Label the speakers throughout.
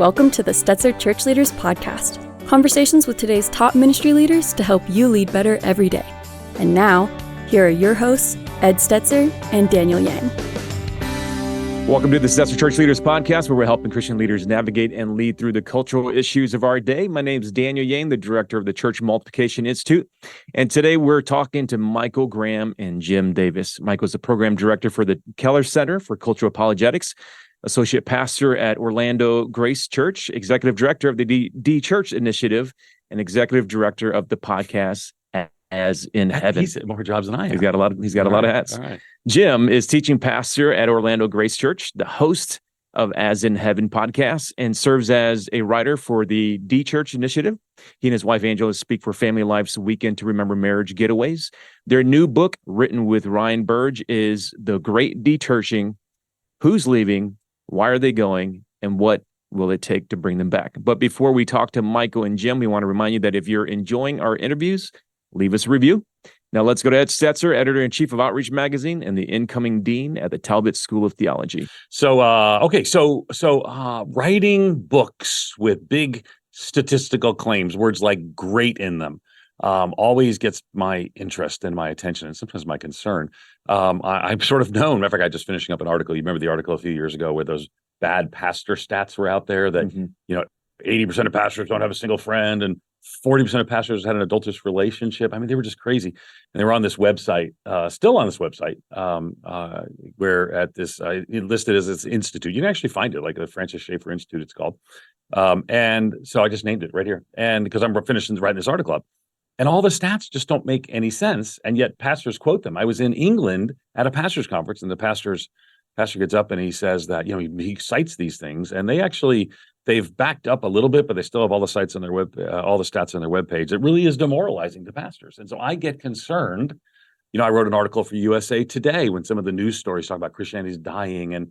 Speaker 1: Welcome to the Stetzer Church Leaders Podcast. Conversations with today's top ministry leaders to help you lead better every day. And now, here are your hosts, Ed Stetzer and Daniel Yang.
Speaker 2: Welcome to the Stetzer Church Leaders Podcast, where we're helping Christian leaders navigate and lead through the cultural issues of our day. My name is Daniel Yang, the director of the Church Multiplication Institute. And today we're talking to Michael Graham and Jim Davis. Michael's the program director for the Keller Center for Cultural Apologetics, associate pastor at Orlando Grace Church, executive director of the Dechurching initiative, and executive director of the podcast As in Heaven.
Speaker 3: He's more jobs than I have.
Speaker 2: He's got a lot of hats.
Speaker 3: All right.
Speaker 2: Jim is teaching pastor at Orlando Grace Church, the host of As in Heaven podcast, and serves as a writer for the Dechurching initiative. He and his wife Angela speak for Family Life's Weekend to Remember Marriage Getaways. Their new book, written with Ryan Burge, is The Great Dechurching: Who's Leaving, Why Are They Going, and What Will It Take to Bring Them Back? But before we talk to Michael and Jim, we want to remind you that if you're enjoying our interviews, leave us a review. Now let's go to Ed Stetzer, editor-in-chief of Outreach Magazine and the incoming dean at the Talbot School of Theology.
Speaker 3: So writing books with big statistical claims, words like great in them, always gets my interest and my attention, and sometimes my concern. I'm sort of known. Matter of fact, I just finishing up an article. You remember the article a few years ago where those bad pastor stats were out there that, 80% of pastors don't have a single friend and 40% of pastors had an adulterous relationship. I mean, they were just crazy. And they were on this website, still on this website, where at this, listed as this institute. You can actually find it, like the Francis Schaeffer Institute, it's called. And so I just named it right here. And because I'm finishing writing this article up. And all the stats just don't make any sense. And yet pastors quote them. I was in England at a pastor's conference, and the pastor gets up and he says that, he cites these things, and they've backed up a little bit, but they still have all the sites on their all the stats on their webpage. It really is demoralizing to pastors. And so I get concerned. I wrote an article for USA Today when some of the news stories talk about Christianity is dying. And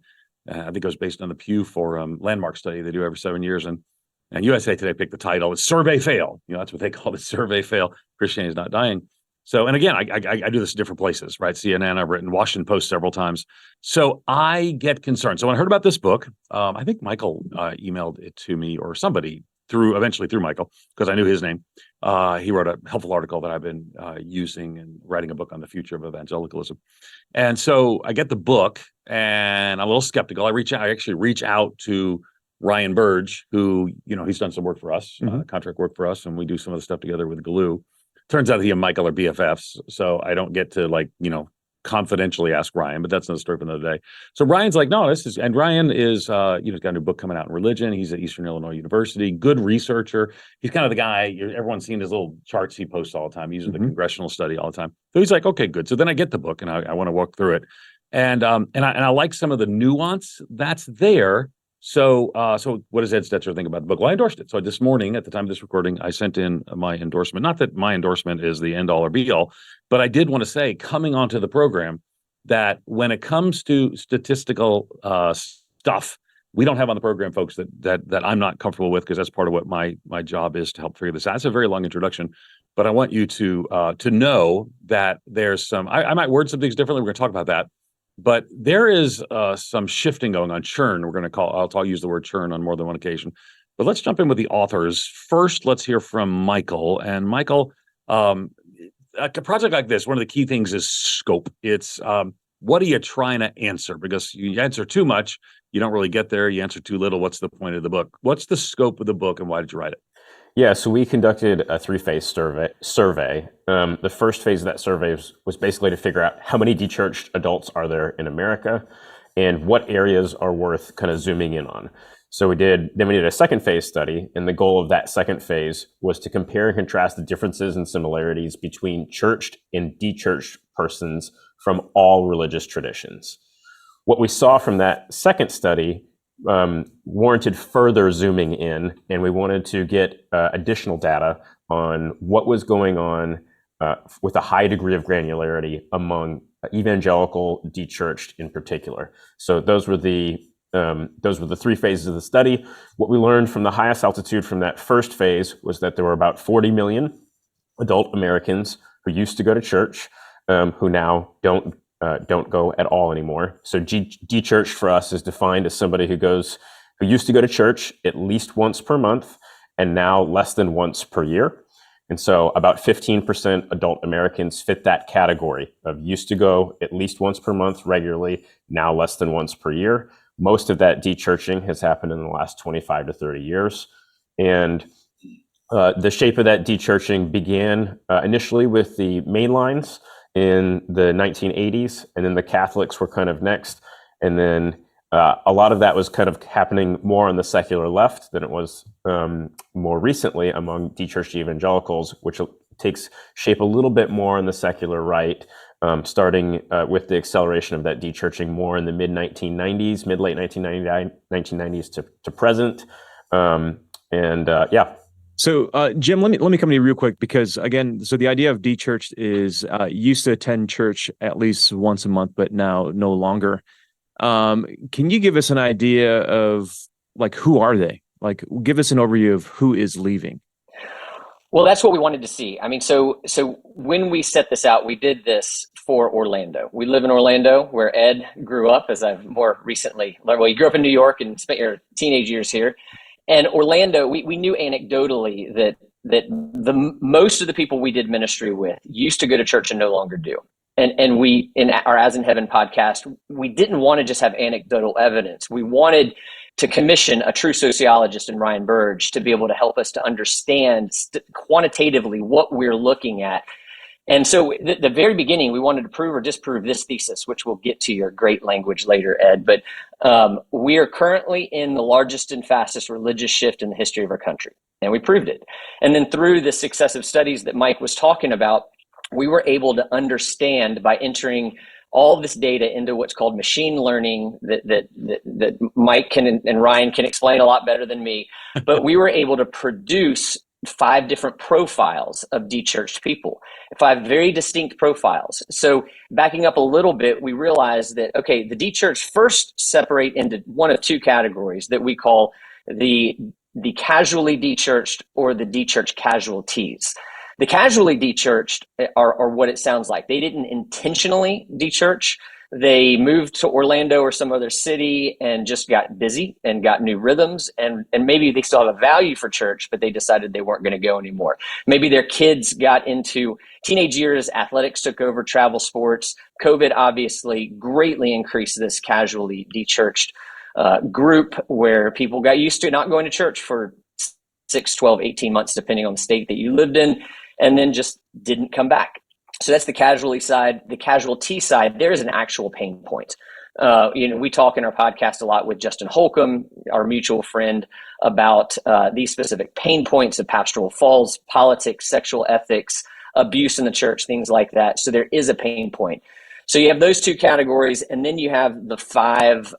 Speaker 3: I think it was based on the Pew Forum landmark study they do every 7 years. And USA Today picked the title, it's Survey Fail. That's what they call it, Survey Fail. Christianity is not dying. So, and again, I do this in different places, right? CNN, I've written Washington Post several times. So I get concerned. So when I heard about this book, I think Michael emailed it to me, or somebody eventually through Michael, because I knew his name. He wrote a helpful article that I've been using and writing a book on the future of evangelicalism. And so I get the book and I'm a little skeptical. I actually reach out to Ryan Burge, who, he's done some work for us, contract work for us, and we do some of the stuff together with Glue. Turns out that he and Michael are BFFs, so I don't get to confidentially ask Ryan, but that's another story for another day. So Ryan's like, no, and Ryan is, he's got a new book coming out in religion. He's at Eastern Illinois University, good researcher. He's kind of the guy, everyone's seen his little charts he posts all the time. He uses the congressional study all the time. So he's like, okay, good. So then I get the book and I want to walk through it. And I like some of the nuance that's there. So what does Ed Stetzer think about the book? Well, I endorsed it. So this morning, at the time of this recording, I sent in my endorsement. Not that my endorsement is the end all or be all, but I did want to say, coming onto the program, that when it comes to statistical stuff, we don't have on the program folks that I'm not comfortable with, because that's part of what my job is, to help figure this out. It's a very long introduction, but I want you to know that there's some. I might word some things differently. We're going to talk about that. But there is some shifting going on, churn. I'll use the word churn on more than one occasion. But let's jump in with the authors. First, let's hear from Michael. And Michael, a project like this, one of the key things is scope. It's what are you trying to answer? Because you answer too much, you don't really get there. You answer too little, what's the point of the book? What's the scope of the book, and why did you write it?
Speaker 4: Yeah, so we conducted a 3-phase survey. The first phase of that survey was basically to figure out how many dechurched adults are there in America and what areas are worth kind of zooming in on. So we did a second phase study, and the goal of that second phase was to compare and contrast the differences and similarities between churched and dechurched persons from all religious traditions. What we saw from that second study warranted further zooming in, and we wanted to get additional data on what was going on with a high degree of granularity among evangelical dechurched in particular. So those were the 3 phases of the study. What we learned from the highest altitude from that first phase was that there were about 40 million adult Americans who used to go to church, who now don't go at all anymore. So dechurched for us is defined as somebody who goes who used to go to church at least once per month and now less than once per year. And so about 15% adult Americans fit that category of used to go at least once per month regularly, now less than once per year. Most of that dechurching has happened in the last 25 to 30 years. And the shape of that dechurching began initially with the mainlines in the 1980s, and then the Catholics were kind of next. And then a lot of that was kind of happening more on the secular left than it was more recently among dechurched evangelicals, which takes shape a little bit more on the secular right, starting with the acceleration of that dechurching more in the mid-late 1990s to present.
Speaker 2: So, Jim, let me come to you real quick, because again, so the idea of dechurched is used to attend church at least once a month, but now no longer. Can you give us an idea of like, who are they? Like, give us an overview of who is leaving.
Speaker 5: Well, that's what we wanted to see. I mean, so when we set this out, we did this for Orlando. We live in Orlando, where Ed grew up, as I've more recently learned. Well, you grew up in New York and spent your teenage years here. And Orlando, we knew anecdotally that the most of the people we did ministry with used to go to church and no longer do. And we, in our As in Heaven podcast, we didn't want to just have anecdotal evidence. We wanted to commission a true sociologist in Ryan Burge to be able to help us to understand quantitatively what we're looking at. And so at the very beginning, we wanted to prove or disprove this thesis, which we'll get to your great language later, Ed. But we are currently in the largest and fastest religious shift in the history of our country. And we proved it. And then through the successive studies that Mike was talking about, we were able to understand by entering all this data into what's called machine learning that Mike and Ryan can explain a lot better than me. But we were able to produce 5 different profiles of dechurched people, 5 very distinct profiles. So backing up a little bit, we realized that, okay, the dechurched first separate into one of 2 categories that we call the casually dechurched or the dechurched casualties. The casually dechurched are what it sounds like. They didn't intentionally dechurch. They moved to Orlando or some other city and just got busy and got new rhythms. And maybe they still have a value for church, but they decided they weren't going to go anymore. Maybe their kids got into teenage years, athletics took over, travel sports. COVID obviously greatly increased this casually dechurched group, where people got used to not going to church for 6, 12, 18 months, depending on the state that you lived in, and then just didn't come back. So that's the casualty side. The casualty side, there is an actual pain point. We talk in our podcast a lot with Justin Holcomb, our mutual friend, about these specific pain points of pastoral falls, politics, sexual ethics, abuse in the church, things like that. So there is a pain point. So you have those 2 categories, and then you have the 5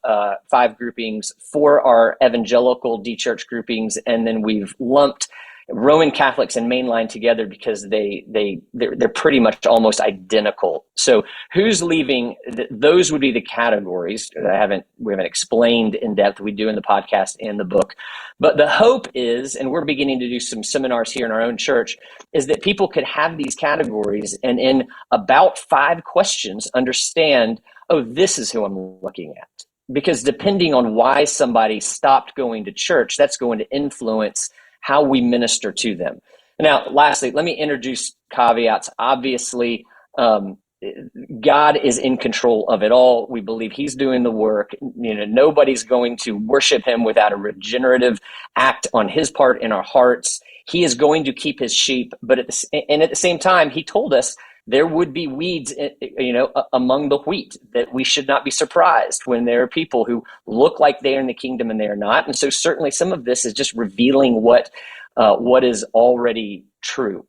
Speaker 5: groupings. 4 are evangelical dechurch groupings, and then we've lumped Roman Catholics and mainline together because they're pretty much almost identical. So who's leaving? Those would be the categories. We haven't explained in depth. We do in the podcast and the book. But the hope is, and we're beginning to do some seminars here in our own church, is that people could have these categories and in about 5 questions understand, oh, this is who I'm looking at. Because depending on why somebody stopped going to church, that's going to influence how we minister to them. Now, lastly, let me introduce caveats. Obviously, God is in control of it all. We believe he's doing the work. Nobody's going to worship him without a regenerative act on his part in our hearts. He is going to keep his sheep, but at the same time, he told us there would be weeds, among the wheat, that we should not be surprised when there are people who look like they are in the kingdom and they are not. And so certainly some of this is just revealing what is already true,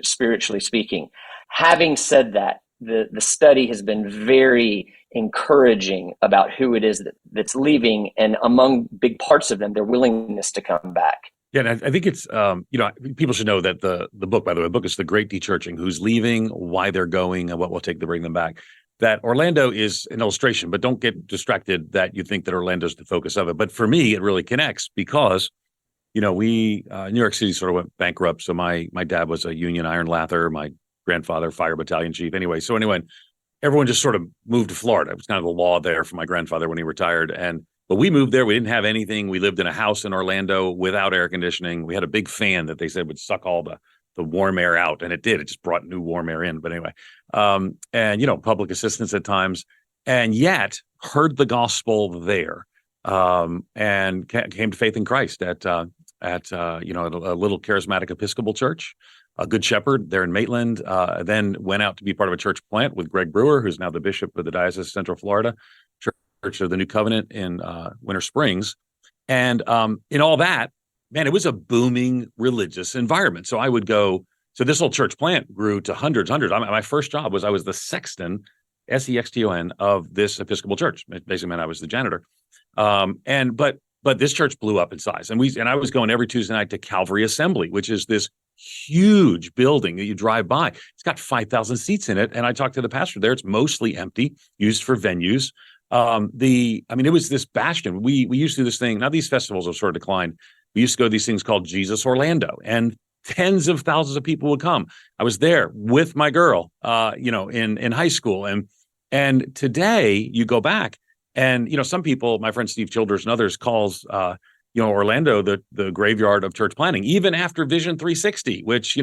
Speaker 5: spiritually speaking. Having said that, the study has been very encouraging about who it is that's leaving, and among big parts of them, their willingness to come back.
Speaker 3: Yeah, and I think it's, people should know that the book, by the way, the book is The Great Dechurching, Who's Leaving, Why They're Going, and What Will Take to Bring Them Back. That Orlando is an illustration, but don't get distracted that you think that Orlando's the focus of it. But for me, it really connects because, we, New York City sort of went bankrupt. So my dad was a Union iron lather, my grandfather, fire battalion chief. Anyway, everyone just sort of moved to Florida. It was kind of the law there for my grandfather when he retired. And But we moved there. We didn't have anything. We lived in a house in Orlando without air conditioning. We had a big fan that they said would suck all the warm air out. And it did. It just brought new warm air in. But anyway, and, public assistance at times. And yet heard the gospel there and came to faith in Christ at a little charismatic Episcopal church, a Good Shepherd there in Maitland. Then went out to be part of a church plant with Greg Brewer, who's now the bishop of the Diocese of Central Florida, Church of the New Covenant in Winter Springs. And in all that, man, it was a booming religious environment. So I would go. So this whole church plant grew to hundreds. My first job I was the sexton, SEXTON, of this Episcopal church. It basically meant I was the janitor. But this church blew up in size, and I was going every Tuesday night to Calvary Assembly, which is this huge building that you drive by. It's got 5,000 seats in it, and I talked to the pastor there. It's mostly empty, used for venues. It was this bastion. We used to do this thing. Now these festivals have sort of declined. We used to go to these things called Jesus Orlando, and tens of thousands of people would come. I was there with my girl, in high school, and today you go back. And, some people, my friend Steve Childers and others, calls, Orlando the graveyard of church planting, even after Vision 360, which,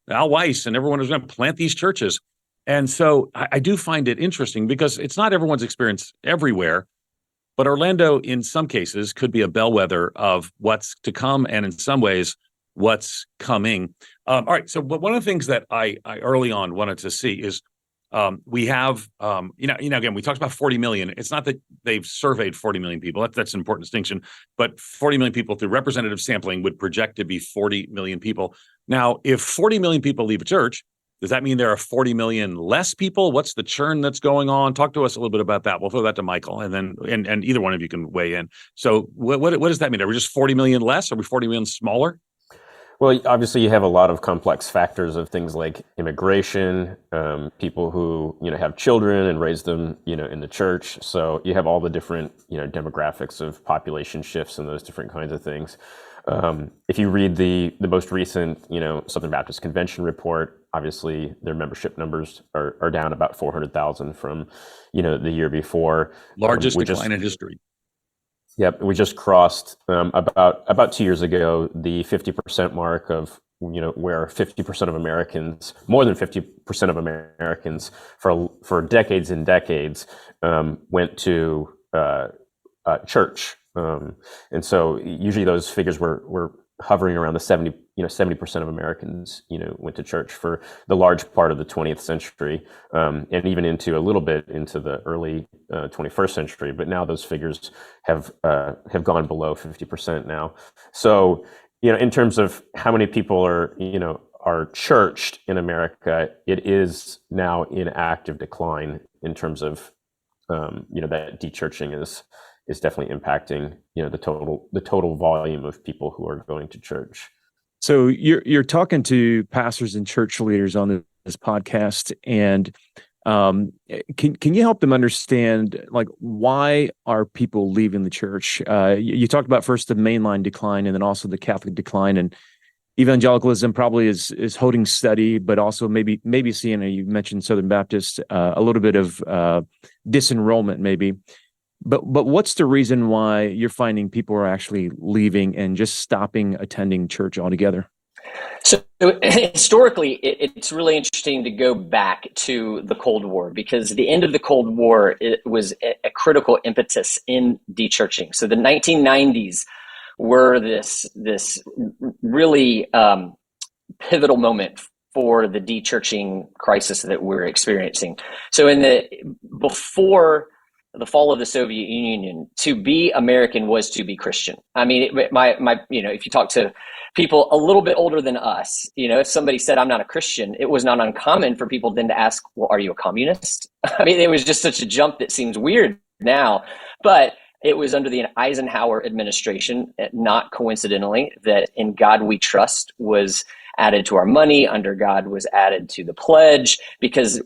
Speaker 3: Al Weiss and everyone was going to plant these churches. And so I do find it interesting because it's not everyone's experience everywhere, but Orlando, in some cases, could be a bellwether of what's to come, and in some ways, what's coming. All right. So one of the things that I early on wanted to see is we have, again, we talked about 40 million. It's not that they've surveyed 40 million people. That's an important distinction. But 40 million people through representative sampling would project to be 40 million people. Now, if 40 million people leave a church, does that mean there are 40 million less people? What's the churn that's going on? Talk to us a little bit about that. We'll throw that to Michael, and then and either one of you can weigh in. So what does that mean? Are we just 40 million less? Are we 40 million smaller?
Speaker 4: Well, obviously, you have a lot of complex factors of things like immigration, people who have children and raise them in the church. So you have all the different demographics of population shifts and those different kinds of things. If you read the most recent Southern Baptist Convention report, obviously their membership numbers are down about 400,000 from the year before.
Speaker 3: Largest decline in history.
Speaker 4: Yep, we just crossed about 2 years ago the 50% mark of where 50% of Americans, more than 50% of Americans, for decades and decades, went to church, and so usually those figures were hovering around the 70% of Americans went to church for the large part of the 20th century, and even into a little bit into the early 21st century. But now those figures have gone below 50% now. So in terms of how many people are churched in America, it is now in active decline in terms of that dechurching is definitely impacting the total volume of people who are going to church.
Speaker 2: So you're talking to pastors and church leaders on this podcast, and can you help them understand, like, why are people leaving the church? You talked about first the mainline decline, and then also the Catholic decline, and evangelicalism probably is holding steady, but also maybe seeing, you mentioned Southern Baptist, a little bit of disenrollment maybe. But what's the reason why you're finding people are actually leaving and just stopping attending church altogether?
Speaker 5: So historically, it's really interesting to go back to the Cold War, because the end of the Cold War, it was a critical impetus in dechurching. So the 1990s were this really pivotal moment for the dechurching crisis that we're experiencing. So before the fall of the Soviet Union, to be American was to be Christian. I mean, if you talk to people a little bit older than us, if somebody said, I'm not a Christian, it was not uncommon for people then to ask, well, are you a communist? I mean, it was just such a jump that seems weird now, but it was under the Eisenhower administration, not coincidentally, that In God We Trust was added to our money, under God was added to the pledge, because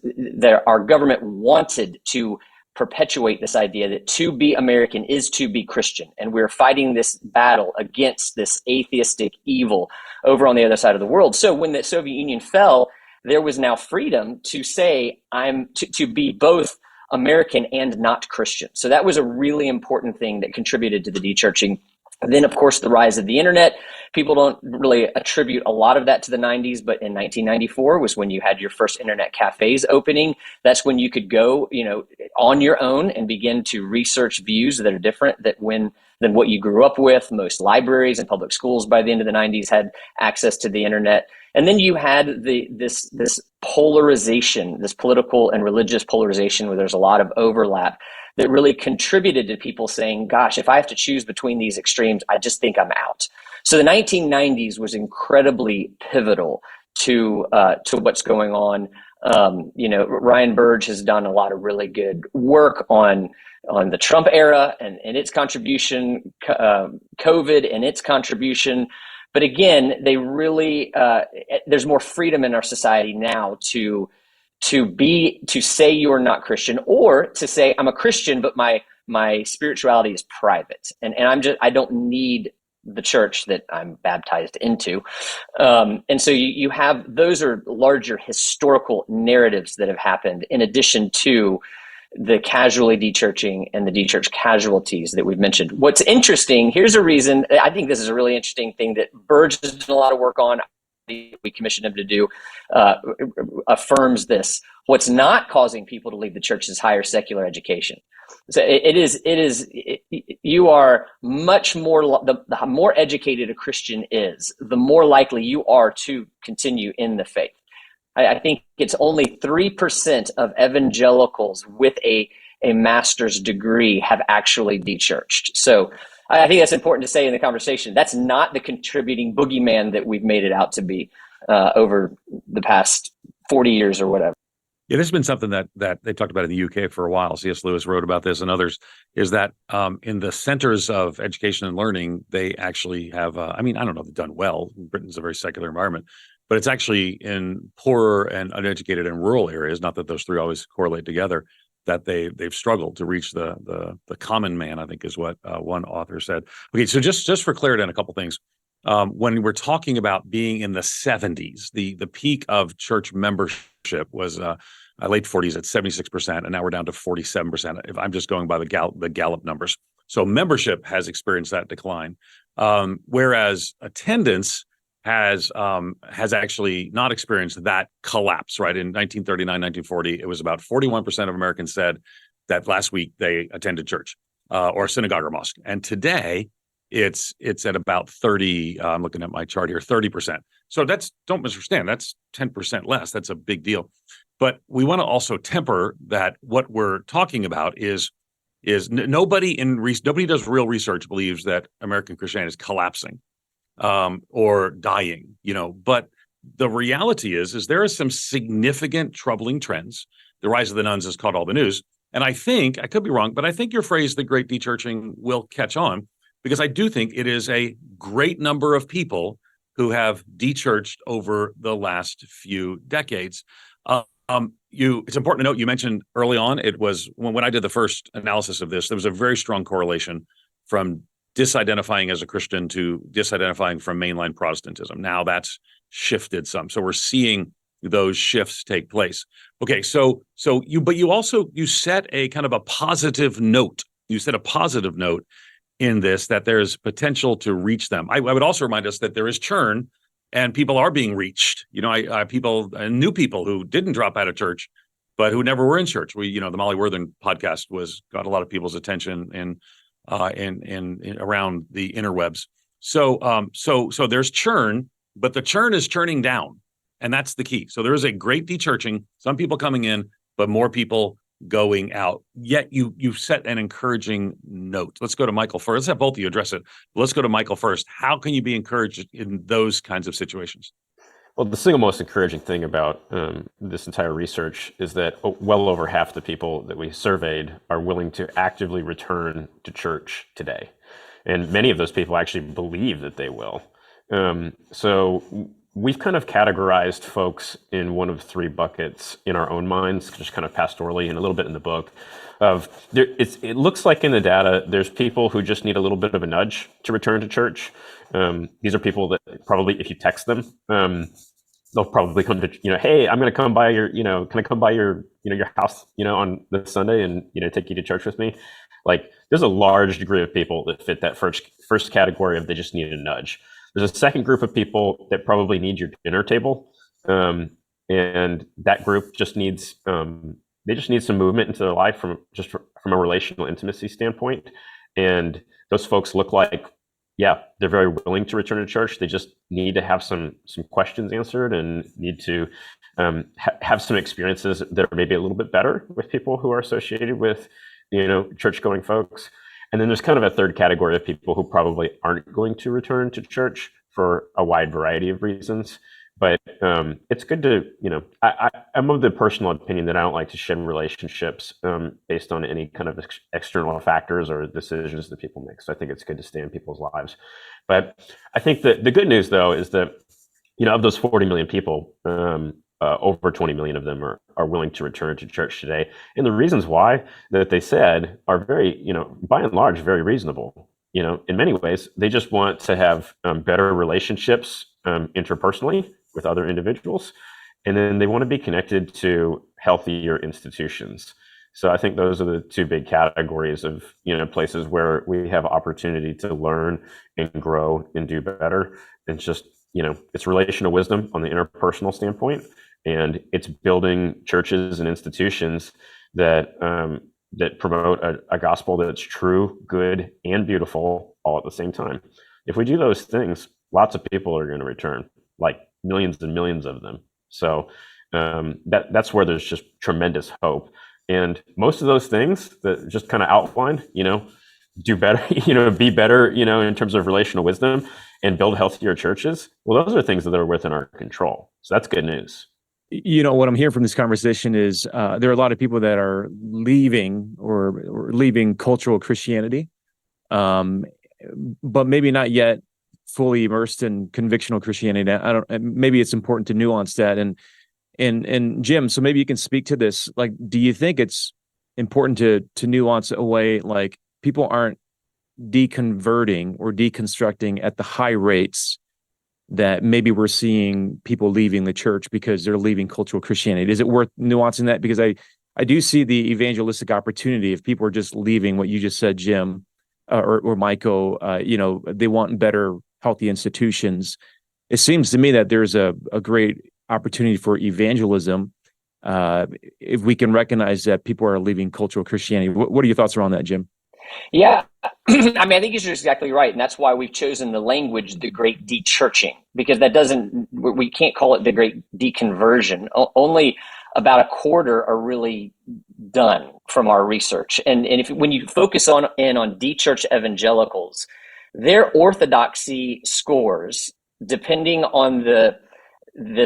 Speaker 5: our government wanted to perpetuate this idea that to be American is to be Christian. And we're fighting this battle against this atheistic evil over on the other side of the world. So when the Soviet Union fell, there was now freedom to say, to be both American and not Christian. So that was a really important thing that contributed to the dechurching. Then, of course, the rise of the internet. People don't really attribute a lot of that to the 90s, but in 1994 was when you had your first internet cafes opening. That's when you could go, on your own and begin to research views that are different than what you grew up with. Most libraries and public schools by the end of the 90s had access to the internet. And then you had this polarization, this political and religious polarization where there's a lot of overlap that really contributed to people saying, gosh, if I have to choose between these extremes, I just think I'm out. So the 1990s was incredibly pivotal to what's going on. Ryan Burge has done a lot of really good work on the Trump era and its contribution, COVID and its contribution. But again, they really, there's more freedom in our society now to say you're not Christian, or to say I'm a Christian, but my spirituality is private. And I don't need the church that I'm baptized into. And so you have, those are larger historical narratives that have happened in addition to the casually dechurching and the dechurch casualties that we've mentioned. What's interesting, here's a reason, I think this is a really interesting thing that Burge has done a lot of work on. We commissioned him to do, affirms this. What's not causing people to leave the church is higher secular education. So you are much more, the more educated a Christian is, the more likely you are to continue in the faith. I think it's only 3% of evangelicals with a master's degree have actually dechurched. So I think that's important to say in the conversation. That's not the contributing boogeyman that we've made it out to be over the past 40 years or whatever.
Speaker 3: Yeah, this has been something that they talked about in the UK for a while. C.S. Lewis wrote about this and others, is that in the centers of education and learning, they actually have, I don't know if they've done well. Britain's a very secular environment, but it's actually in poorer and uneducated and rural areas, not that those three always correlate together, that they've struggled to reach the common man, I think is what one author said. Okay, so just for clarity on a couple things. When we're talking about being in the 70s, the peak of church membership was late 40s at 76%, and now we're down to 47%. If I'm just going by the Gallup numbers, so membership has experienced that decline, whereas attendance has actually not experienced that collapse. Right, in 1939, 1940, it was about 41% of Americans said that last week they attended church or synagogue or mosque, and today it's at about 30. I'm looking at my chart here, 30%. So don't misunderstand, that's 10% less. That's a big deal. But we want to also temper that what we're talking about is nobody does real research believes that American Christianity is collapsing or dying, but the reality is there are some significant troubling trends. The rise of the nuns has caught all the news. And I think, I could be wrong, but I think your phrase, the great dechurching, will catch on, because I do think it is a great number of people who have dechurched over the last few decades. It's important to note, you mentioned early on, it was when I did the first analysis of this, there was a very strong correlation from disidentifying as a Christian to disidentifying from mainline Protestantism. Now that's shifted some. So we're seeing those shifts take place. Okay, you set a kind of a positive note. You set a positive note in this, that there's potential to reach them. I would also remind us that there is churn and people are being reached. New people who didn't drop out of church, but who never were in church. The Molly Worthen podcast got a lot of people's attention in around the interwebs. So there's churn, but the churn is churning down, and that's the key. So there is a great dechurching, some people coming in, but more people going out. Yet you set an encouraging note. Let's go to Michael first. Let's have both of you address it. Let's go to Michael first. How can you be encouraged in those kinds of situations?
Speaker 4: Well, the single most encouraging thing about this entire research is that well over half the people that we surveyed are willing to actively return to church today. And many of those people actually believe that they will. So we've kind of categorized folks in one of three buckets in our own minds, just kind of pastorally and a little bit in the book. It looks like in the data, there's people who just need a little bit of a nudge to return to church. These are people that probably, if you text them, they'll probably come to, hey, I'm going to come by your, can I come by your, your house, on this Sunday and, take you to church with me? Like, there's a large degree of people that fit that first category of they just need a nudge. There's a second group of people that probably need your dinner table. And that group just needs, they just need some movement into their life from a relational intimacy standpoint. And those folks look like, yeah, they're very willing to return to church. They just need to have some questions answered and need to have some experiences that are maybe a little bit better with people who are associated with, church-going folks. And then there's kind of a third category of people who probably aren't going to return to church for a wide variety of reasons. But it's good to, I'm of the personal opinion that I don't like to shed relationships based on any kind of external factors or decisions that people make. So I think it's good to stay in people's lives. But I think that the good news, though, is that, of those 40 million people, over 20 million of them are willing to return to church today. And the reasons why that they said are very, by and large, very reasonable. In many ways, they just want to have better relationships interpersonally with other individuals. And then they want to be connected to healthier institutions. So I think those are the two big categories of, places where we have opportunity to learn and grow and do better. And just, it's relational wisdom on the interpersonal standpoint. And it's building churches and institutions that that promote a gospel that's true, good, and beautiful all at the same time. If we do those things, lots of people are going to return, like millions and millions of them. So that's where there's just tremendous hope. And most of those things that just kind of outlined, do better, be better, in terms of relational wisdom and build healthier churches. Well, those are things that are within our control. So that's good news.
Speaker 2: What I'm hearing from this conversation is there are a lot of people that are leaving or leaving cultural Christianity, but maybe not yet fully immersed in convictional Christianity. Maybe it's important to nuance that. And Jim, so maybe you can speak to this. Like, do you think it's important to nuance away, like people aren't deconverting or deconstructing at the high rates that maybe we're seeing people leaving the church because they're leaving cultural Christianity? Is it worth nuancing that? Because I do see the evangelistic opportunity if people are just leaving what you just said, Jim, or Michael, they want better, healthy institutions. It seems to me that there's a great opportunity for evangelism if we can recognize that people are leaving cultural Christianity. What are your thoughts around that, Jim?
Speaker 5: Yeah, I think you're exactly right. And that's why we've chosen the language, the great dechurching, because we can't call it the great deconversion. Only about a quarter are really done from our research. And when you focus on dechurched evangelicals, their orthodoxy scores, depending on the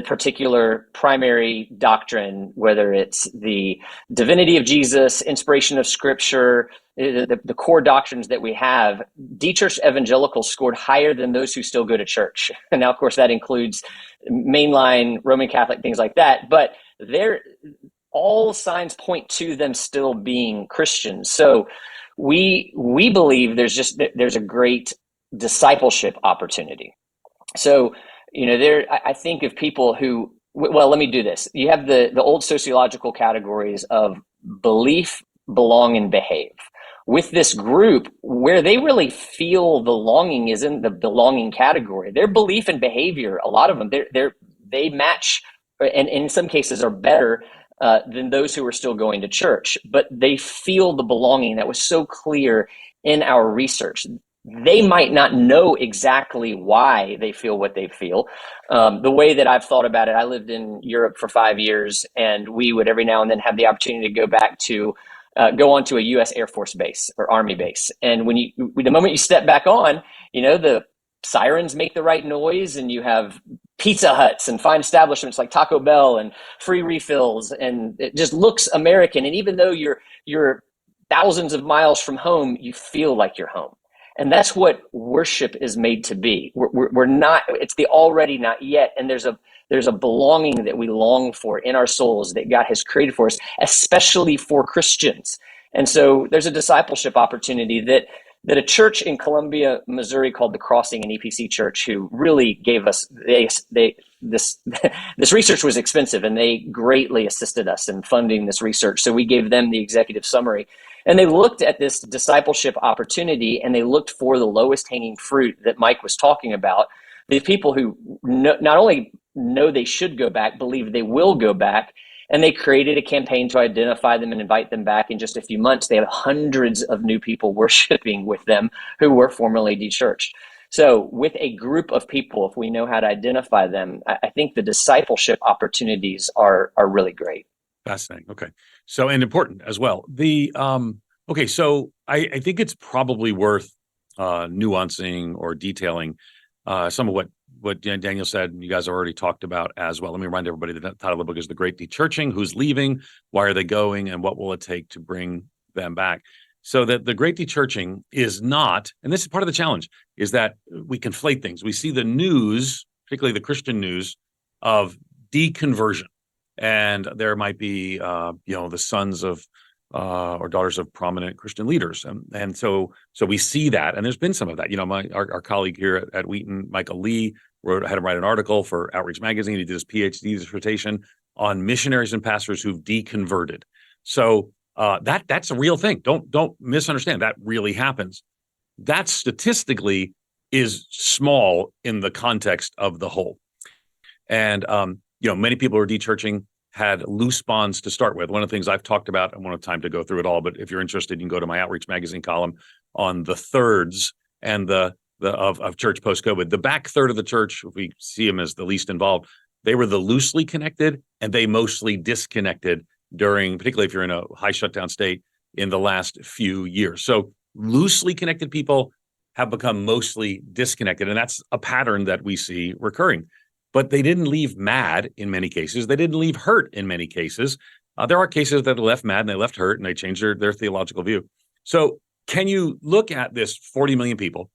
Speaker 5: particular primary doctrine, whether it's the divinity of Jesus, inspiration of Scripture, the core doctrines that we have, dechurched evangelicals scored higher than those who still go to church. And now, of course, that includes mainline Roman Catholic, things like that. But all signs point to them still being Christians. So we believe there's a great discipleship opportunity. So, I think of people who, well, let me do this. You have the old sociological categories of belief, belong, and behave. With this group, where they really feel the longing is in the belonging category. Their belief and behavior, a lot of them, they match, and in some cases are better than those who are still going to church. But they feel the belonging that was so clear in our research. They might not know exactly why they feel what they feel. The way that I've thought about it, I lived in Europe for 5 years, and we would every now and then have the opportunity to go onto a U.S. Air Force base or Army base. And the moment you step back on, the sirens make the right noise, and you have Pizza Huts and fine establishments like Taco Bell and free refills, and it just looks American. And even though you're thousands of miles from home, you feel like you're home. And that's what worship is made to be. We're not, it's the already not yet. And there's a belonging that we long for in our souls that God has created for us, especially for Christians. And so there's a discipleship opportunity that a church in Columbia, Missouri called The Crossing, an EPC church, who really gave us this this research was expensive, and they greatly assisted us in funding this research. So we gave them the executive summary, and they looked at this discipleship opportunity, and they looked for the lowest hanging fruit that Mike was talking about. The people who not only know they should go back, believe they will go back. And they created a campaign to identify them and invite them back. In just a few months, they have hundreds of new people worshiping with them who were formerly dechurched. So with a group of people, if we know how to identify them, I think the discipleship opportunities are really great.
Speaker 3: Fascinating. Okay. So, and important as well. Okay. So I think it's probably worth nuancing or detailing some of what Daniel said, and you guys have already talked about as well. Let me remind everybody that the title of the book is The Great Dechurching: Who's Leaving, Why Are They Going, and What Will It Take to Bring Them Back? So that the Great Dechurching is not, and this is part of the challenge, is that we conflate things. We see the news, particularly the Christian news, of deconversion. And there might be, the sons of or daughters of prominent Christian leaders. And so we see that, and there's been some of that. Our colleague here at Wheaton, Michael Lee, had him write an article for Outreach Magazine. He did his PhD dissertation on missionaries and pastors who've deconverted. So that's a real thing. Don't misunderstand. That really happens. That statistically is small in the context of the whole. And many people who are dechurching had loose bonds to start with. One of the things I've talked about, I won't have time to go through it all, but if you're interested, you can go to my Outreach Magazine column on the thirds and of church post-COVID. The back third of the church, if we see them as the least involved, they were the loosely connected, and they mostly disconnected during, particularly if you're in a high shutdown state, in the last few years. So loosely connected people have become mostly disconnected, and that's a pattern that we see recurring. But they didn't leave mad in many cases. They didn't leave hurt in many cases. There are cases that left mad and they left hurt and they changed their theological view. So can you look at this 40 million people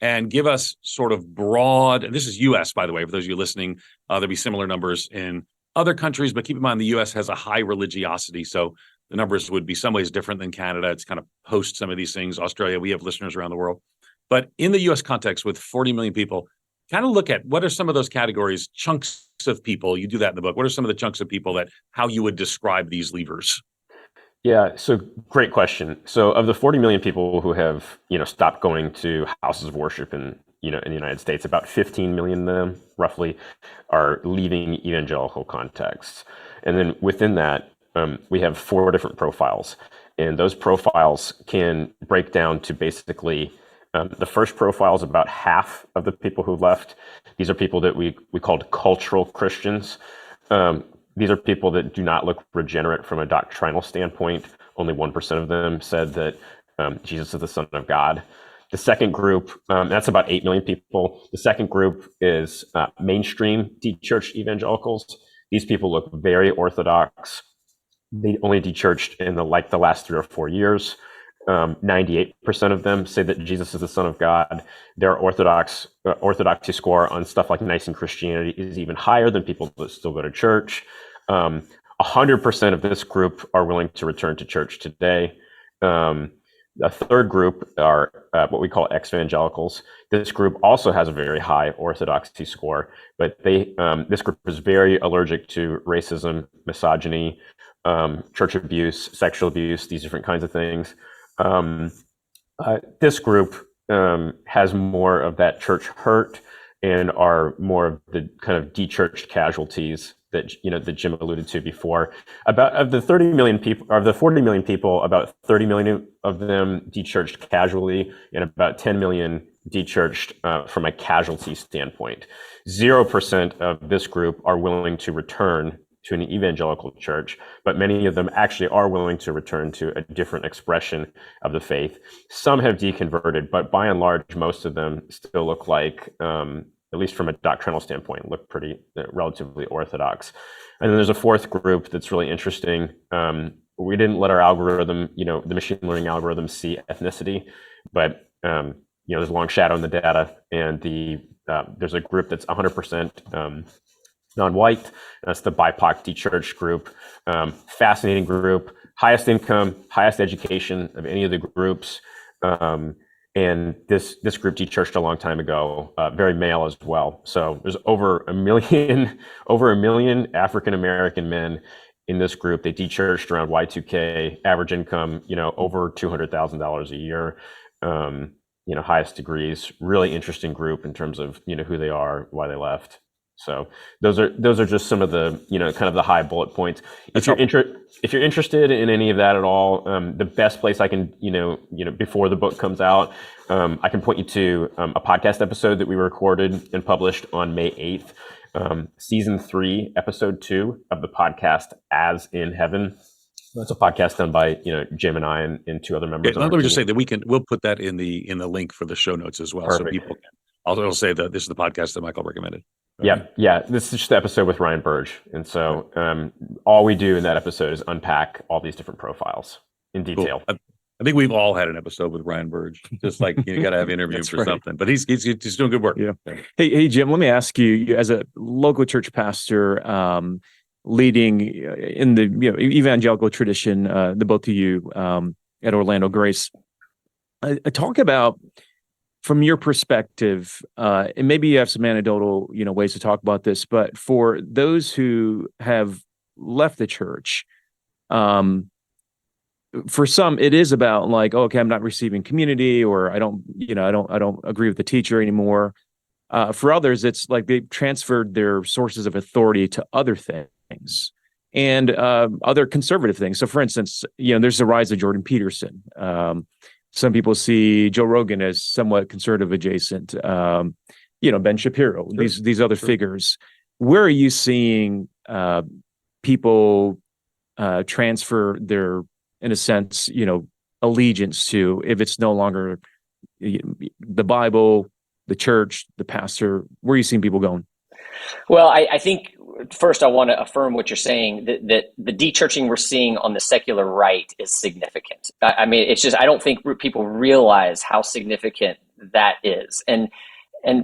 Speaker 3: and give us sort of broad, and this is U.S., by the way, for those of you listening, there'll be similar numbers in other countries, but keep in mind the U.S. has a high religiosity, so the numbers would be some ways different than Canada. It's kind of post some of these things. Australia, we have listeners around the world. But in the U.S. context with 40 million people, kind of look at what are some of those categories, chunks of people, you do that in the book. What are some of the chunks of people how you would describe these leavers?
Speaker 4: Yeah, so great question. So of the 40 million people who have, stopped going to houses of worship in the United States, about 15 million of them roughly are leaving evangelical contexts. And then within that, we have 4 different profiles. And those profiles can break down to basically, the first profile is about half of the people who left. These are people that we called cultural Christians. These are people that do not look regenerate from a doctrinal standpoint. Only 1% of them said that Jesus is the Son of God. The second group, that's about 8 million people. The second group is mainstream dechurched evangelicals. These people look very orthodox. They only dechurched in the last 3 or 4 years. 98% of them say that Jesus is the Son of God. Their orthodoxy score on stuff like Nicene Christianity is even higher than people that still go to church. 100% of this group are willing to return to church today. A third group are what we call ex-evangelicals. This group also has a very high orthodoxy score, but this group is very allergic to racism, misogyny, church abuse, sexual abuse, these different kinds of things. This group has more of that church hurt and are more of the kind of dechurched casualties that that Jim alluded to before. Of the 40 million people, about 30 million of them dechurched casually, and about 10 million dechurched from a casualty standpoint. 0% of this group are willing to return to an evangelical church, but many of them actually are willing to return to a different expression of the faith. Some have deconverted, but by and large, most of them still look like, at least from a doctrinal standpoint, look pretty relatively orthodox. And then there's a fourth group that's really interesting. We didn't let our algorithm, the machine learning algorithm, see ethnicity, but there's a long shadow in the data, and there's a group that's 100% non-white. That's the BIPOC dechurched group. Fascinating group, highest income, highest education of any of the groups. And this group de-churched a long time ago, very male as well. So there's over a million African American men in this group. They de-churched around Y2K, average income, over $200,000 a year. Highest degrees. Really interesting group in terms of who they are, why they left. So those are just some of the kind of the high bullet points. If you're interested in any of that at all, the best place I can before the book comes out, I can point you to a podcast episode that we recorded and published on May 8th, season 3, episode 2 of the podcast As in Heaven. That's a podcast done by Jim and I and 2 other members.
Speaker 3: Let me just say that we'll put that in the link for the show notes as well.
Speaker 4: Perfect.
Speaker 3: So people can. I'll say that this is the podcast that Michael recommended.
Speaker 4: Yeah. This is just the episode with Ryan Burge. And so all we do in that episode is unpack all these different profiles in detail.
Speaker 3: Cool. I think we've all had an episode with Ryan Burge, just like you got to have interviews for something, but he's doing good work.
Speaker 2: Yeah. Hey, Jim, let me ask you, as a local church pastor, leading in the evangelical tradition, the both of you at Orlando Grace, talk about, from your perspective, and maybe you have some anecdotal, ways to talk about this, but for those who have left the church, for some, it is about like, okay, I'm not receiving community, or I don't agree with the teacher anymore. For others, it's like they've transferred their sources of authority to other things and other conservative things. So, for instance, there's the rise of Jordan Peterson. Some people see Joe Rogan as somewhat conservative adjacent. Ben Shapiro, sure. these other figures. Where are you seeing people transfer their, in a sense, allegiance to, if it's no longer the Bible, the church, the pastor? Where are you seeing people going?
Speaker 5: Well, I think first I want to affirm what you're saying, that the de-churching we're seeing on the secular right is significant. I mean, it's just, I don't think people realize how significant that is. And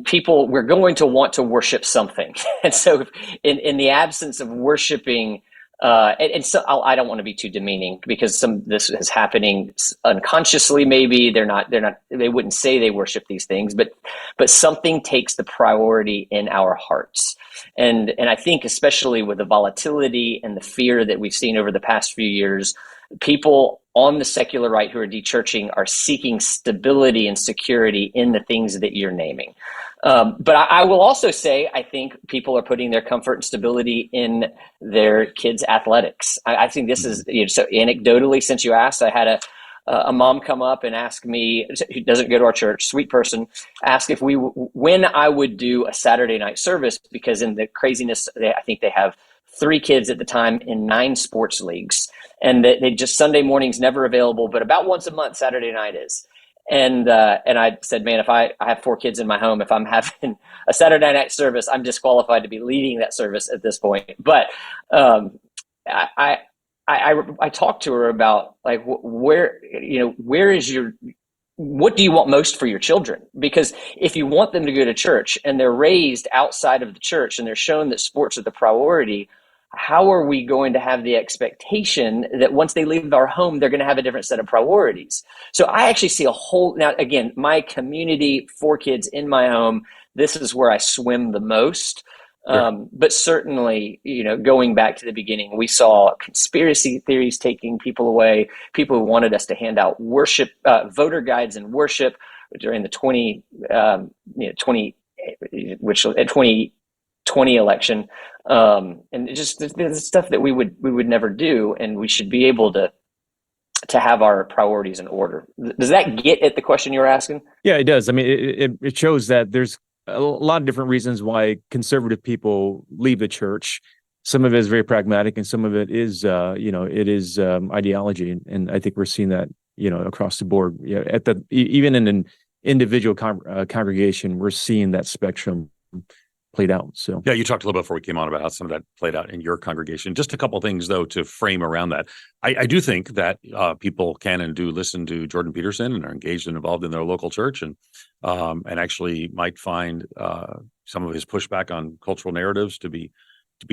Speaker 5: people, we're going to want to worship something. And so in the absence of worshiping, and so I don't want to be too demeaning, because this is happening unconsciously. Maybe they wouldn't say they worship these things, but something takes the priority in our hearts. And I think especially with the volatility and the fear that we've seen over the past few years, people on the secular right who are de-churching are seeking stability and security in the things that you're naming. But I will also say, I think people are putting their comfort and stability in their kids' athletics. I think this is, so anecdotally, since you asked, I had a mom come up and ask me, who doesn't go to our church, sweet person, ask if when I would do a Saturday night service, because in the craziness, I think they have 3 kids at the time in 9 sports leagues, and they just, Sunday morning's never available, but about once a month, Saturday night is. And I said, man, if I have 4 kids in my home, if I'm having a Saturday night service, I'm disqualified to be leading that service at this point. But I talked to her about, like, where is what do you want most for your children? Because if you want them to go to church and they're raised outside of the church and they're shown that sports are the priority, how are we going to have the expectation that once they leave our home, they're going to have a different set of priorities? So I actually see now, again, my community, 4 kids in my home, this is where I swim the most. Sure. But certainly, going back to the beginning, we saw conspiracy theories taking people away, people who wanted us to hand out worship, voter guides and worship during the 2020 election. And just the stuff that we would never do, and we should be able to have our priorities in order. Does that get at the question you were asking?
Speaker 2: Yeah, it does. I mean, it shows that there's a lot of different reasons why conservative people leave the church. Some of it is very pragmatic, and some of it is, ideology. And I think we're seeing that, across the board. Even in an individual congregation, we're seeing that spectrum played out. So
Speaker 3: yeah, you talked a little bit before we came on about how some of that played out in your congregation. Just a couple of things though to frame around that. I do think that people can and do listen to Jordan Peterson and are engaged and involved in their local church, and actually might find some of his pushback on cultural narratives to be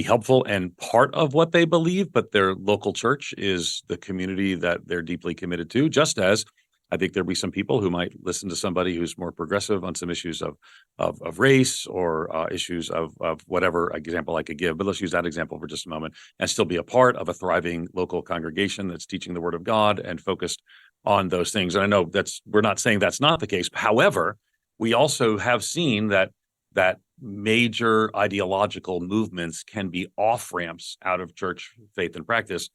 Speaker 3: helpful and part of what they believe. But their local church is the community that they're deeply committed to, just as I think there'll be some people who might listen to somebody who's more progressive on some issues of race or issues of whatever example I could give. But let's use that example for just a moment and still be a part of a thriving local congregation that's teaching the Word of God and focused on those things. And I know we're not saying that's not the case. However, we also have seen that major ideological movements can be off ramps out of church faith and practice.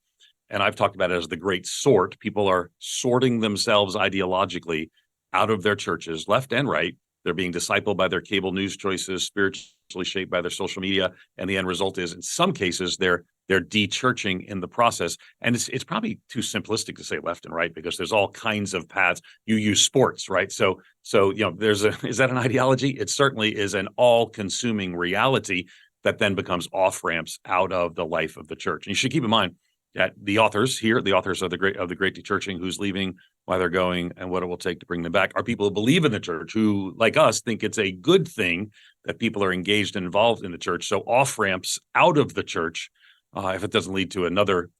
Speaker 3: And I've talked about it as the great sort. People are sorting themselves ideologically out of their churches, left and right. They're being discipled by their cable news choices, spiritually shaped by their social media. And the end result is, in some cases, they're dechurching in the process. And it's probably too simplistic to say left and right, because there's all kinds of paths. You use sports, right? So is that an ideology? It certainly is an all-consuming reality that then becomes off ramps out of the life of the church. And you should keep in mind that the authors of the great Dechurching, who's leaving, why they're going, and what it will take to bring them back, are people who believe in the church, who, like us, think it's a good thing that people are engaged and involved in the church. So off ramps out of the church, if it doesn't lead to another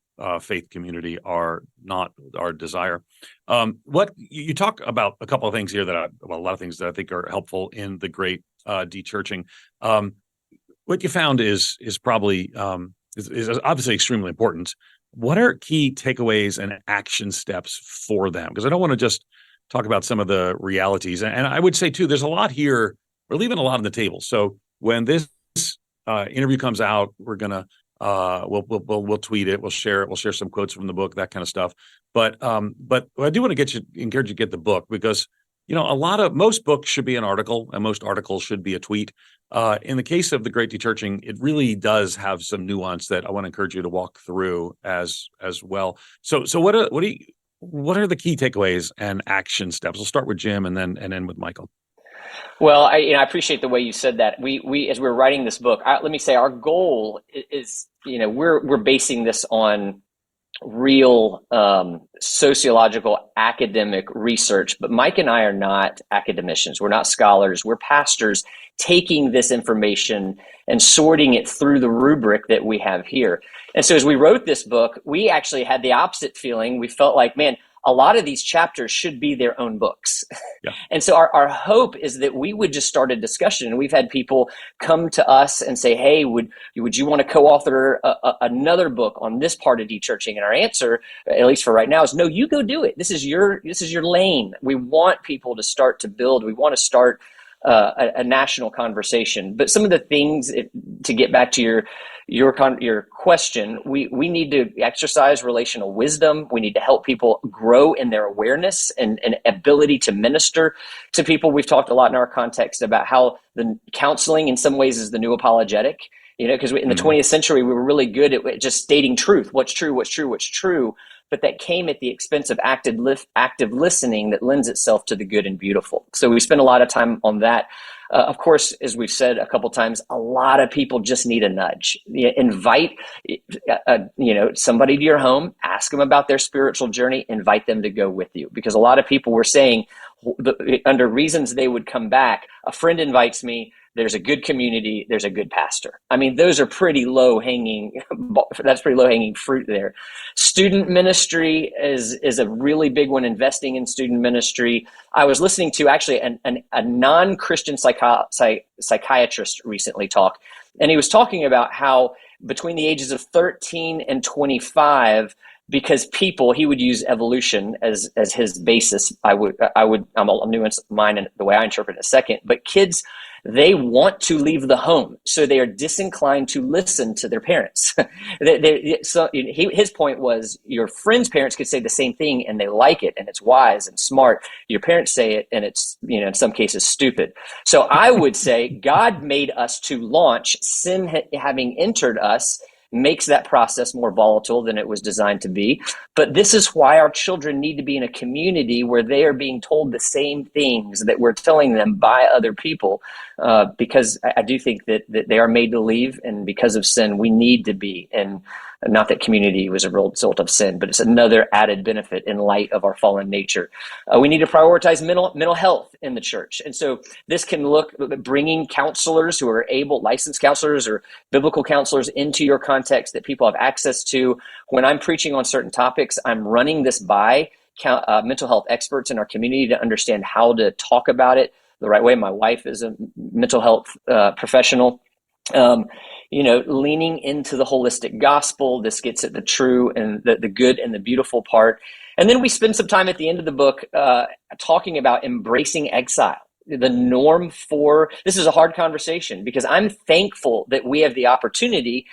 Speaker 3: faith community, are not our desire. What you talk about a couple of things here a lot of things that I think are helpful in the great Dechurching. What you found is probably is obviously extremely important. What are key takeaways and action steps for them? Because I don't want to just talk about some of the realities. And I would say, too, there's a lot here. We're leaving a lot on the table. So when this interview comes out, we're going to we'll tweet it. We'll share it. We'll share some quotes from the book, that kind of stuff. But I do want to encourage you to get the book, because most books should be an article, and most articles should be a tweet. In the case of the Great Dechurching, it really does have some nuance that I want to encourage you to walk through as well. So what are the key takeaways and action steps? We'll start with Jim and then end with Michael.
Speaker 5: Well, I appreciate the way you said that. We as we're writing this book, let me say our goal is, we're basing this on real sociological academic research, but Mike and I are not academicians. We're not scholars. We're pastors taking this information and sorting it through the rubric that we have here. And so as we wrote this book, we actually had the opposite feeling. We felt like, man, a lot of these chapters should be their own books. Yeah. And so our hope is that we would just start a discussion. And we've had people come to us and say, hey, would you want to co-author another book on this part of dechurching? And our answer, at least for right now, is no, you go do it. This is your lane. We want people to start to build. We want to start a national conversation. But some of the things, to get back to your question, we need to exercise relational wisdom. We need to help people grow in their awareness and ability to minister to people. We've talked a lot in our context about how the counseling in some ways is the new apologetic, because in the 20th century, we were really good at just stating truth. What's true, what's true, what's true. But that came at the expense of active listening that lends itself to the good and beautiful. So we spend a lot of time on that. Of course, as we've said a couple times, a lot of people just need a nudge. Invite somebody to your home, ask them about their spiritual journey, invite them to go with you. Because a lot of people were saying, under reasons they would come back, a friend invites me, there's a good community, there's a good pastor. I mean, those are pretty that's pretty low-hanging fruit there. Student ministry is a really big one, investing in student ministry. I was listening to actually a non-Christian psychiatrist recently talk, and he was talking about how between the ages of 13 and 25, because he would use evolution as his basis. I'll nuance mine and the way I interpret it in a second, but kids, they want to leave the home, so they are disinclined to listen to their parents. His point was, your friend's parents could say the same thing and they like it and it's wise and smart. Your parents say it and it's, in some cases, stupid. So I would say God made us to launch. Sin having entered us makes that process more volatile than it was designed to be. But this is why our children need to be in a community where they are being told the same things that we're telling them by other people, because I do think that they are made to leave, and because of sin, we need to be. And not that community was a result of sin, but it's another added benefit in light of our fallen nature. We need to prioritize mental health in the church. And so this can look bringing counselors who are licensed counselors or biblical counselors into your context that people have access to. When I'm preaching on certain topics, I'm running this by mental health experts in our community to understand how to talk about it the right way. My wife is a mental health professional. Leaning into the holistic gospel. This gets at the true and the good and the beautiful part. And then we spend some time at the end of the book talking about embracing exile. The norm for this is a hard conversation, because I'm thankful that we have the opportunity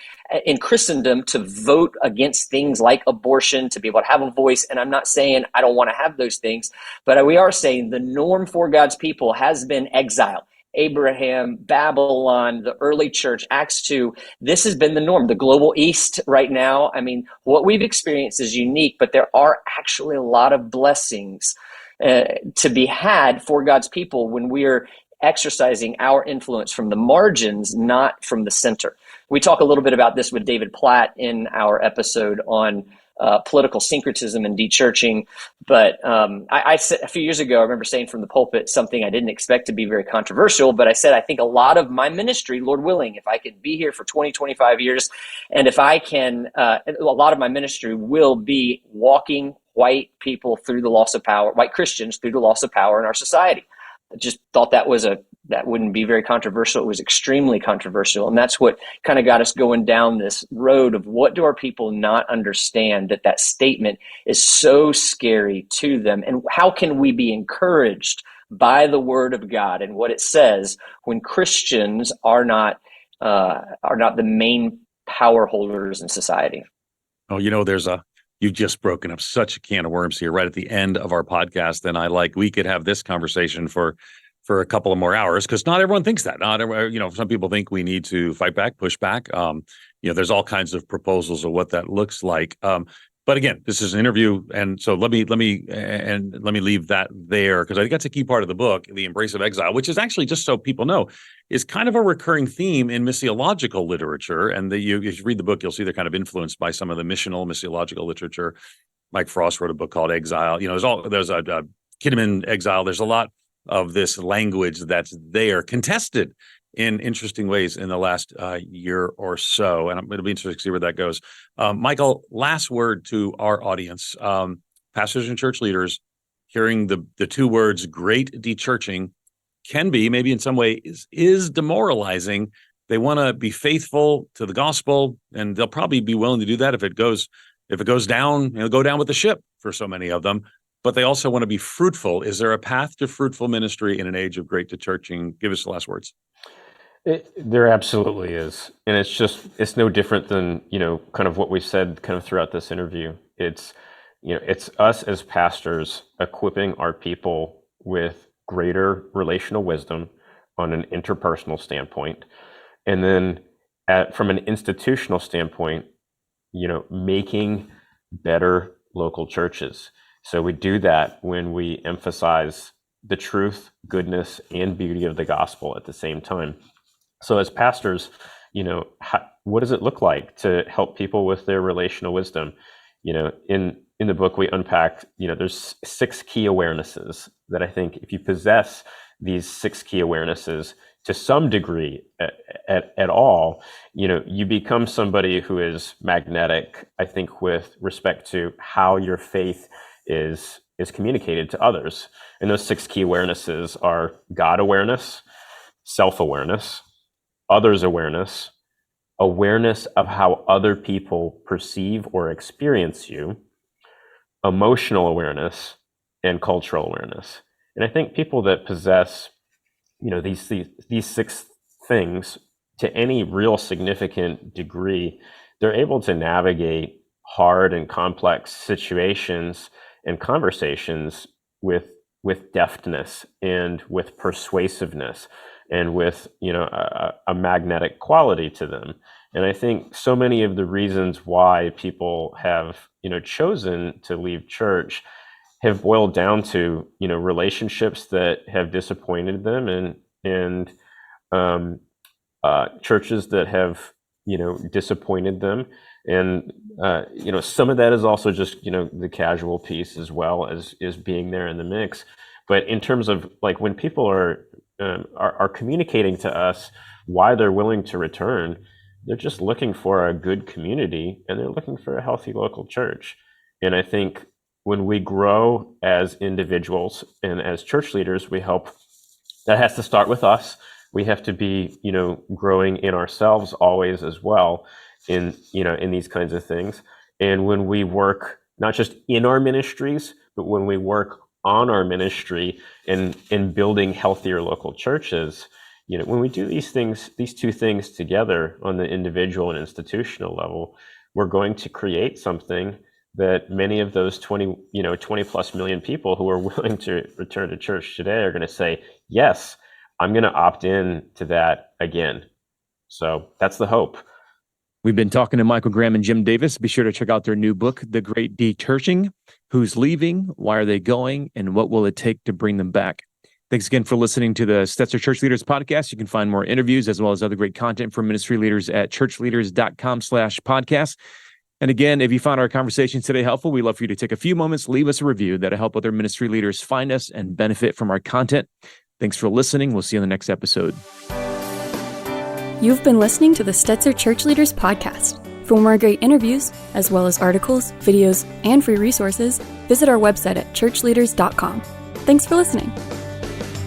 Speaker 5: in Christendom to vote against things like abortion, to be able to have a voice. And I'm not saying I don't want to have those things, but we are saying the norm for God's people has been exile. Abraham, Babylon, the early church, Acts 2, this has been the norm. The global East right now, I mean, what we've experienced is unique, but there are actually a lot of blessings to be had for God's people when we are exercising our influence from the margins, not from the center. We talk a little bit about this with David Platt in our episode on political syncretism and dechurching. But I said a few years ago, I remember saying from the pulpit something I didn't expect to be very controversial, but I said, I think a lot of my ministry, Lord willing, if I could be here for 20, 25 years, and if I can, a lot of my ministry will be walking white people through the loss of power, white Christians through the loss of power in our society. I just thought that wouldn't be very controversial. It was extremely controversial. And that's what kind of got us going down this road of what do our people not understand, that statement is so scary to them. And how can we be encouraged by the word of God and what it says when Christians are not the main power holders in society?
Speaker 3: Oh, you've just broken up such a can of worms here right at the end of our podcast. And we could have this conversation for a couple of more hours, because not everyone thinks that. Some people think we need to fight back, push back. There's all kinds of proposals of what that looks like. But again, this is an interview, and so let me leave that there, because I think that's a key part of the book, the embrace of exile, which is actually, just so people know, is kind of a recurring theme in missiological literature. And if you read the book, you'll see they're kind of influenced by some of the missional missiological literature. Mike Frost wrote a book called Exile. There's a Kinnaman Exile. There's a lot of this language that's there, contested in interesting ways in the last year or so. And it'll be interesting to see where that goes. Michael, last word to our audience. Pastors and church leaders hearing the two words great dechurching can be, maybe in some way, is demoralizing. They want to be faithful to the gospel, and they'll probably be willing to do that if it goes down, go down with the ship for so many of them. But they also want to be fruitful. Is there a path to fruitful ministry in an age of great dechurching? Give us the last words.
Speaker 4: There absolutely is. And it's no different than, kind of what we said kind of throughout this interview. It's us as pastors equipping our people with greater relational wisdom on an interpersonal standpoint. And then from an institutional standpoint, making better local churches. So we do that when we emphasize the truth, goodness, and beauty of the gospel at the same time. So as pastors, what does it look like to help people with their relational wisdom? In the book, we unpack, there's 6 key awarenesses that I think if you possess these 6 key awarenesses to some degree at all, you become somebody who is magnetic, I think, with respect to how your faith is communicated to others. And those 6 key awarenesses are God awareness, self-awareness, others awareness, awareness of how other people perceive or experience you, emotional awareness, and cultural awareness. And I think people that possess, these 6 things to any real significant degree, they're able to navigate hard and complex situations and conversations with deftness and with persuasiveness and with a magnetic quality to them. And I think so many of the reasons why people have chosen to leave church have boiled down to relationships that have disappointed them, and churches that have disappointed them. And some of that is also just the casual piece as well as being there in the mix. But in terms of when people are communicating to us why they're willing to return, they're just looking for a good community, and they're looking for a healthy local church. And I think when we grow as individuals and as church leaders, we help. That has to start with us. We have to be, growing in ourselves always as well in these kinds of things. And when we work not just in our ministries, but when we work on our ministry and in building healthier local churches, when we do these two things together on the individual and institutional level, we're going to create something that many of those 20 plus million people who are willing to return to church today are going to say, yes, I'm going to opt in to that again. So that's the hope.
Speaker 2: We've been talking to Michael Graham and Jim Davis. Be sure to check out their new book, The Great Dechurching. Who's leaving? Why are they going? And what will it take to bring them back? Thanks again for listening to the Stetzer Church Leaders podcast. You can find more interviews as well as other great content from ministry leaders at ChurchLeaders.com/podcast. And again, if you found our conversation today helpful, we'd love for you to take a few moments, leave us a review that'll help other ministry leaders find us and benefit from our content. Thanks for listening. We'll see you in the next episode.
Speaker 1: You've been listening to the Stetzer Church Leaders podcast. For more great interviews, as well as articles, videos, and free resources, visit our website at ChurchLeaders.com. Thanks for listening.